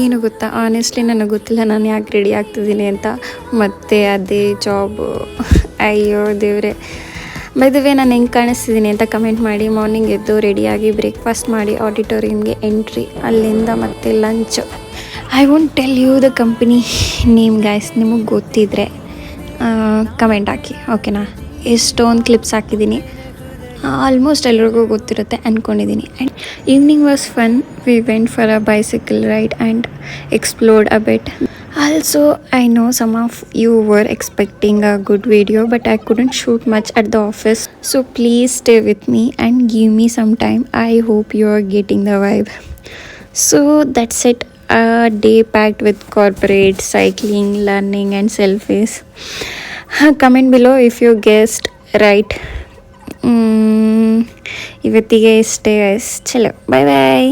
ಏನು ಗೊತ್ತಾ, ಆನೆಸ್ಟ್ಲಿ ನನಗೆ ಗೊತ್ತಿಲ್ಲ ನಾನು ಯಾಕೆ ರೆಡಿ ಆಗ್ತಿದ್ದೀನಿ ಅಂತ. ಮತ್ತು ಅದೇ ಜಾಬು, ಅಯ್ಯೋ ದೇವ್ರೆ. ಬೈ ದ ವೇ ನಾನು ಹೆಂಗೆ ಕಾಣಿಸ್ತಿದ್ದೀನಿ ಅಂತ ಕಮೆಂಟ್ ಮಾಡಿ. ಮಾರ್ನಿಂಗ್ ಎದ್ದು ರೆಡಿಯಾಗಿ ಬ್ರೇಕ್ಫಾಸ್ಟ್ ಮಾಡಿ ಆಡಿಟೋರಿಯಮ್ಗೆ ಎಂಟ್ರಿ, ಅಲ್ಲಿಂದ ಮತ್ತೆ lunch. I won't tell you the company name guys, ನಿಮಗೆ ಗೊತ್ತಿದ್ದರೆ ಕಮೆಂಟ್ ಹಾಕಿ, ಓಕೆನಾ. ಎಷ್ಟೊಂದು ಕ್ಲಿಪ್ಸ್ ಹಾಕಿದ್ದೀನಿ, ಆಲ್ಮೋಸ್ಟ್ ಎಲ್ರಿಗೂ ಗೊತ್ತಿರುತ್ತೆ ಅಂದ್ಕೊಂಡಿದ್ದೀನಿ. And evening was fun. We went for a bicycle ride and explored a bit. Also, I know some of you were expecting a good video, but I couldn't shoot much at the office. So please stay with me and give me some time. I hope you are getting the vibe. So that's it. A day packed with corporate, cycling, learning and selfies. Comment below if you guessed right. ಇವತ್ತಿಗೆ ಇಷ್ಟೇ guys. ಚಲೋ, ಬಾಯ್ ಬಾಯ್.